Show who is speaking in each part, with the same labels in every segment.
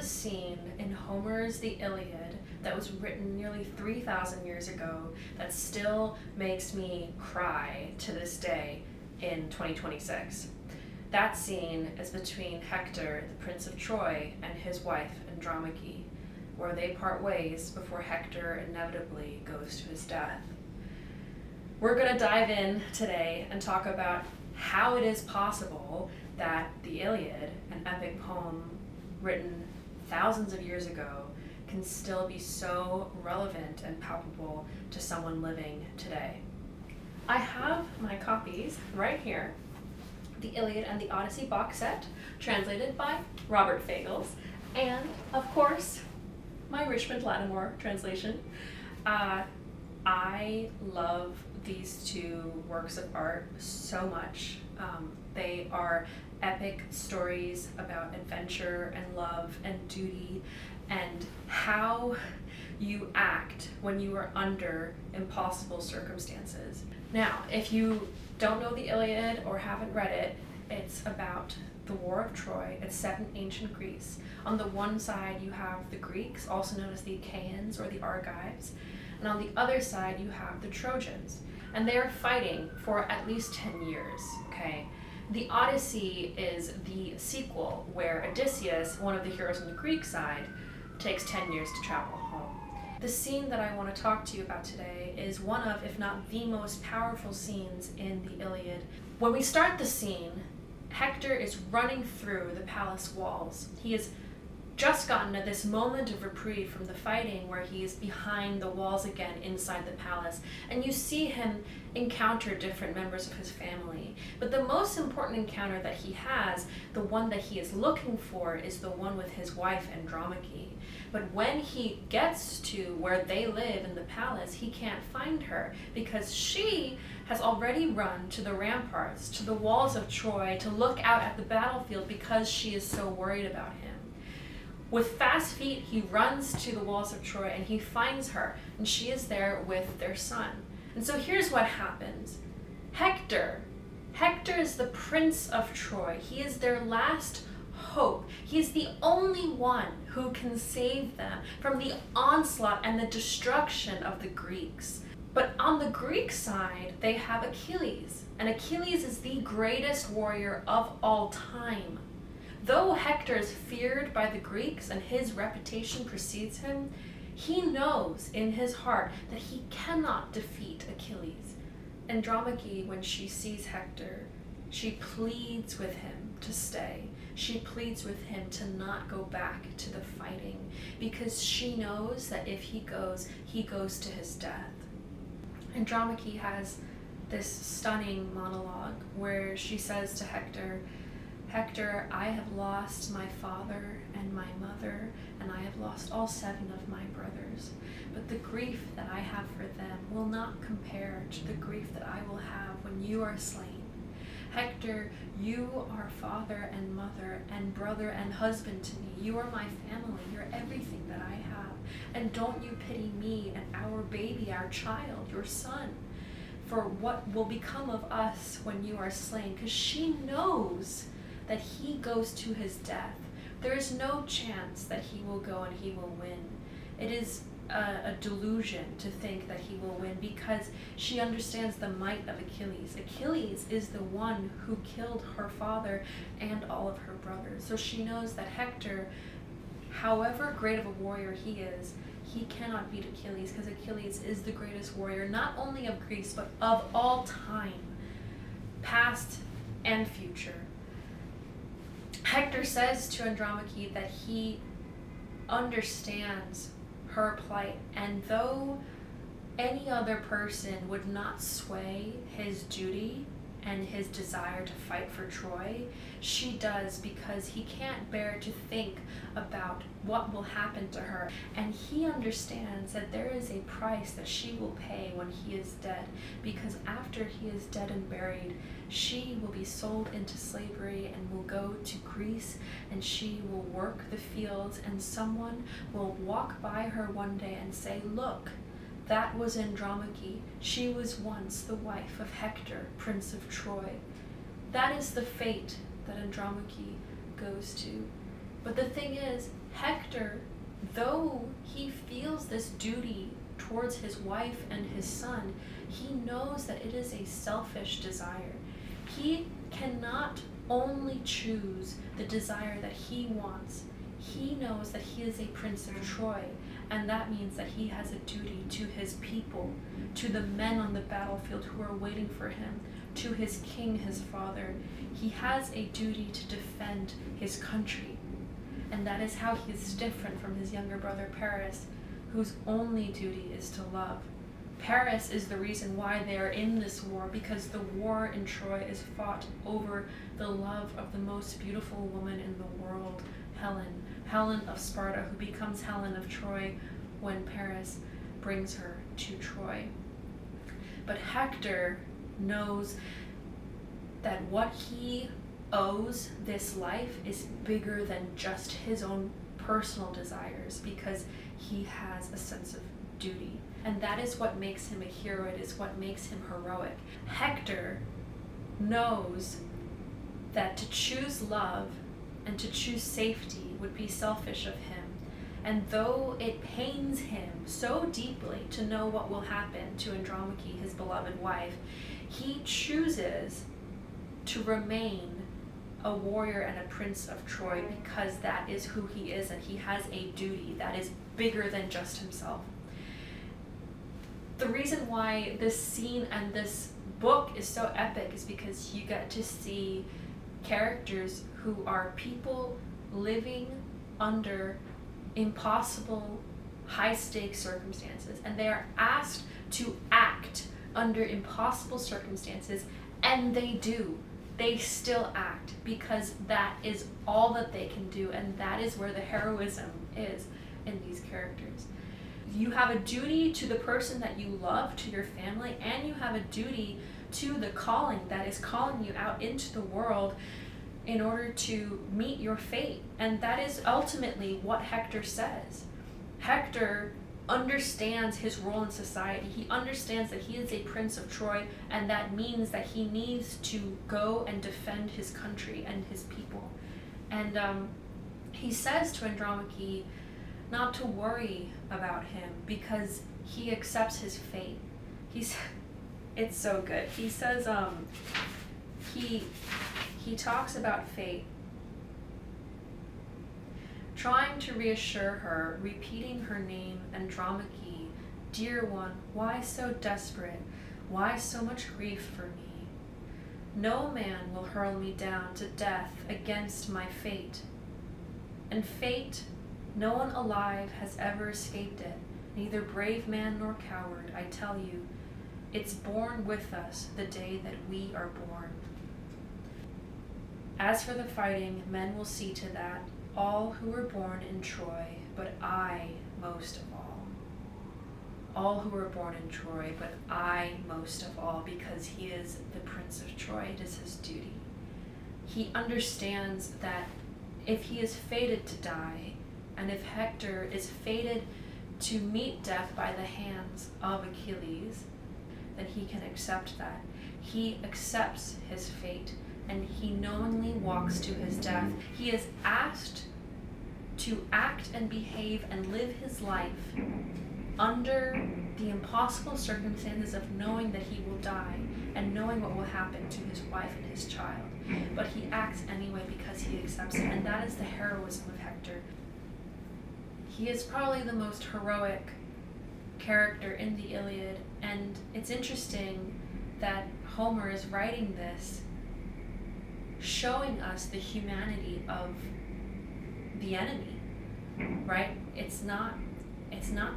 Speaker 1: scene in Homer's The Iliad that was written nearly 3,000 years ago that still makes me cry to this day in 2026. That scene is between Hector, the Prince of Troy, and his wife Andromache, where they part ways before Hector inevitably goes to his death. We're going to dive in today and talk about how it is possible that the Iliad, an epic poem written thousands of years ago, can still be so relevant and palpable to someone living today. I have my copies right here. The Iliad and The Odyssey box set, translated by Robert Fagles, and, of course, my Richmond Lattimore translation. I love these two works of art so much. They are epic stories about adventure and love and duty and how you act when you are under impossible circumstances. Now, if you don't know the Iliad or haven't read it, it's about the War of Troy. It's set in ancient Greece. On the one side you have the Greeks, also known as the Achaeans or the Argives, and on the other side you have the Trojans. And they are fighting for at least 10 years, okay? The Odyssey is the sequel where Odysseus, one of the heroes on the Greek side, takes 10 years to travel home. The scene that I want to talk to you about today is one of, if not the most powerful scenes in the Iliad. When we start the scene, Hector is running through the palace walls. He has just gotten to this moment of reprieve from the fighting where he is behind the walls again inside the palace, and you see him encounter different members of his family. But the most important encounter that he has, the one that he is looking for, is the one with his wife Andromache. But when he gets to where they live in the palace, he can't find her because she has already run to the ramparts, to the walls of Troy, to look out at the battlefield because she is so worried about him. With fast feet, he runs to the walls of Troy and he finds her, and she is there with their son. And so here's what happens. Hector is the Prince of Troy. He is their last hope. He is the only one who can save them from the onslaught and the destruction of the Greeks. But on the Greek side, they have Achilles, and Achilles is the greatest warrior of all time. Though Hector is feared by the Greeks and his reputation precedes him, he knows in his heart that he cannot defeat Achilles. Andromache, when she sees Hector, she pleads with him to stay. She pleads with him to not go back to the fighting because she knows that if he goes to his death. Andromache has this stunning monologue where she says to Hector, "Hector, I have lost my father and my mother, and I have lost all 7 of my brothers. But the grief that I have for them will not compare to the grief that I will have when you are slain. Hector, you are father and mother and brother and husband to me. You are my family. You're everything that I have. And don't you pity me and our baby, our child, your son, for what will become of us when you are slain." Because she knows that he goes to his death. There is no chance that he will go and he will win. It is a delusion to think that he will win because she understands the might of Achilles. Achilles is the one who killed her father and all of her brothers. So she knows that Hector, however great of a warrior he is, he cannot beat Achilles because Achilles is the greatest warrior, not only of Greece, but of all time, past and future. Hector says to Andromache that he understands her plight, and though any other person would not sway his duty and his desire to fight for Troy, she does because he can't bear to think about what will happen to her. And he understands that there is a price that she will pay when he is dead, because after he is dead and buried, she will be sold into slavery and will go to Greece, and she will work the fields, and someone will walk by her one day and say, "Look, that was Andromache. She was once the wife of Hector, Prince of Troy." That is the fate that Andromache goes to. But the thing is, Hector, though he feels this duty towards his wife and his son, he knows that it is a selfish desire. He cannot only choose the desire that he wants. He knows that he is a prince of Troy, and that means that he has a duty to his people, to the men on the battlefield who are waiting for him, to his king, his father. He has a duty to defend his country. And that is how he is different from his younger brother Paris, whose only duty is to love. Paris is the reason why they are in this war, because the war in Troy is fought over the love of the most beautiful woman in the world, Helen of Sparta, who becomes Helen of Troy when Paris brings her to Troy. But Hector knows that what he owes this life is bigger than just his own personal desires, because he has a sense of duty. And that is what makes him a hero. It is what makes him heroic. Hector knows that to choose love and to choose safety would be selfish of him. And though it pains him so deeply to know what will happen to Andromache, his beloved wife, he chooses to remain a warrior and a prince of Troy, because that is who he is, and he has a duty that is bigger than just himself. The reason why this scene and this book is so epic is because you get to see characters who are people living under impossible, high-stakes circumstances, and they are asked to act under impossible circumstances, and they do. They still act, because that is all that they can do, and that is where the heroism is in these characters. You have a duty to the person that you love, to your family, and you have a duty to the calling that is calling you out into the world in order to meet your fate. And that is ultimately what Hector says. Hector understands his role in society. He understands that he is a prince of Troy, and that means that he needs to go and defend his country and his people. And he says to Andromache not to worry about him, because he accepts his fate. It's so good. He says he talks about fate, trying to reassure her, repeating her name, Andromache, dear one, why so desperate? Why so much grief for me? No man will hurl me down to death against my fate. And fate, no one alive has ever escaped it, neither brave man nor coward, I tell you. It's born with us the day that we are born. As for the fighting, men will see to that, all who were born in Troy, but I most of all. All who were born in Troy, but I most of all, because he is the prince of Troy. It is his duty. He understands that if he is fated to die, and if Hector is fated to meet death by the hands of Achilles, then he can accept that. He accepts his fate, and he knowingly walks to his death. He is asked to act and behave and live his life under the impossible circumstances of knowing that he will die and knowing what will happen to his wife and his child. But he acts anyway because he accepts it, and that is the heroism of Hector. He is probably the most heroic character in the Iliad, and it's interesting that Homer is writing this showing us the humanity of the enemy, right? It's not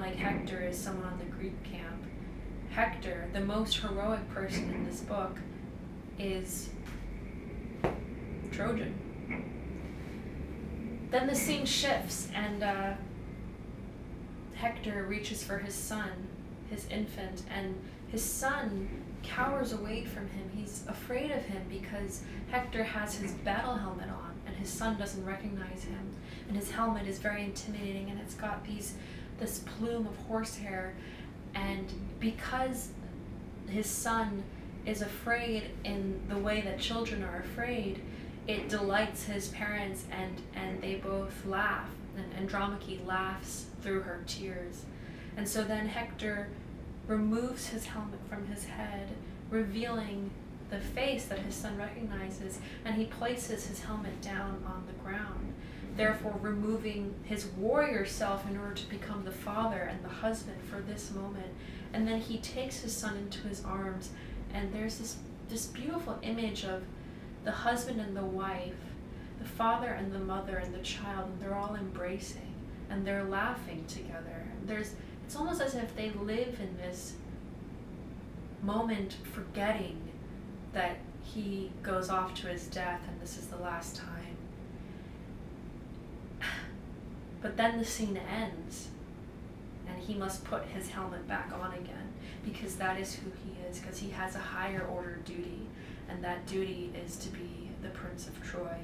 Speaker 1: like Hector is someone on the Greek camp. Hector, the most heroic person in this book, is Trojan. Then the scene shifts, and Hector reaches for his son, his infant, and his son cowers away from him. He's afraid of him because Hector has his battle helmet on, and his son doesn't recognize him. And his helmet is very intimidating, and it's got this plume of horsehair. And because his son is afraid in the way that children are afraid, it delights his parents, and they both laugh, and Andromache laughs through her tears. And so then Hector removes his helmet from his head, revealing the face that his son recognizes, and he places his helmet down on the ground, therefore removing his warrior self in order to become the father and the husband for this moment. And then he takes his son into his arms, and there's this beautiful image of the husband and the wife, the father and the mother and the child, and they're all embracing and they're laughing together. It's almost as if they live in this moment, forgetting that he goes off to his death and this is the last time. But then the scene ends, and he must put his helmet back on again, because that is who he is, because he has a higher order duty, and that duty is to be the Prince of Troy.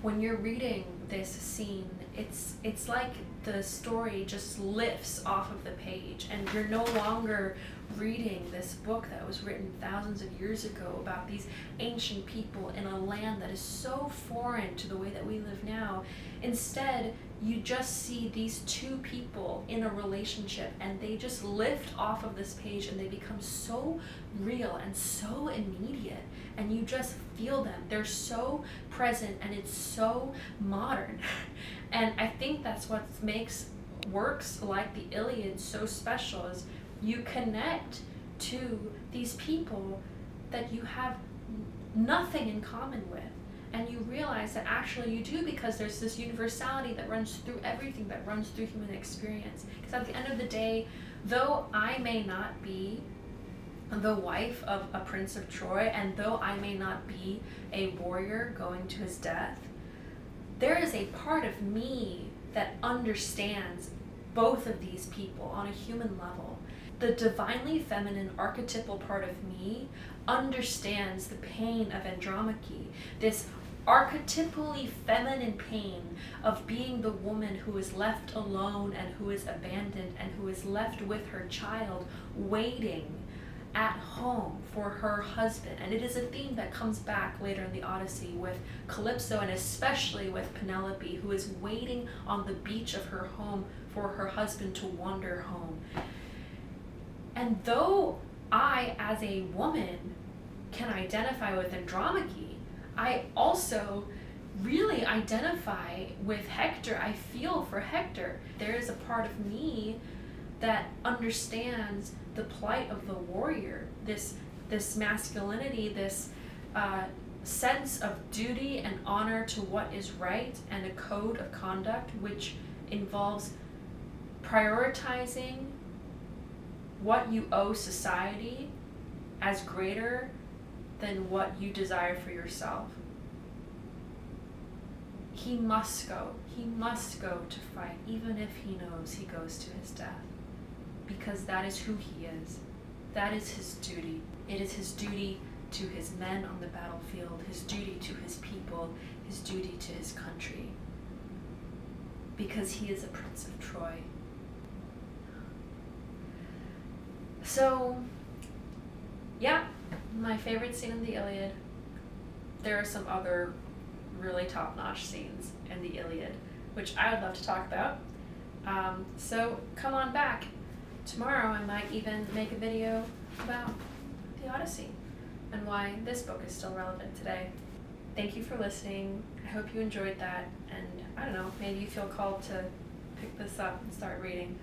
Speaker 1: When you're reading this scene, it's like the story just lifts off of the page, and you're no longer reading this book that was written thousands of years ago about these ancient people in a land that is so foreign to the way that we live now. Instead, you just see these two people in a relationship, and they just lift off of this page, and they become so real and so immediate, and you just feel them. They're so present, and it's so modern. And I think that's what makes works like the Iliad so special, is you connect to these people that you have nothing in common with. And you realize that actually you do, because there's this universality that runs through everything, that runs through human experience. Because at the end of the day, though I may not be the wife of a prince of Troy, and though I may not be a warrior going to his death, there is a part of me that understands both of these people on a human level. The divinely feminine archetypal part of me understands the pain of Andromache, this archetypally feminine pain of being the woman who is left alone and who is abandoned and who is left with her child waiting at home for her husband. And it is a theme that comes back later in the Odyssey with Calypso, and especially with Penelope, who is waiting on the beach of her home for her husband to wander home. And though I, as a woman, can identify with Andromache, I also really identify with Hector. I feel for Hector. There is a part of me that understands the plight of the warrior, this masculinity, this sense of duty and honor to what is right, and a code of conduct which involves prioritizing what you owe society as greater than what you desire for yourself. He must go to fight, even if he knows he goes to his death, because that is who he is. That is his duty. It is his duty to his men on the battlefield, his duty to his people, his duty to his country, because he is a prince of Troy. So, yeah, my favorite scene in the Iliad. There are some other really top-notch scenes in the Iliad, which I would love to talk about. So come on back. Tomorrow I might even make a video about the Odyssey and why this book is still relevant today. Thank you for listening. I hope you enjoyed that, and I don't know, maybe you feel called to pick this up and start reading.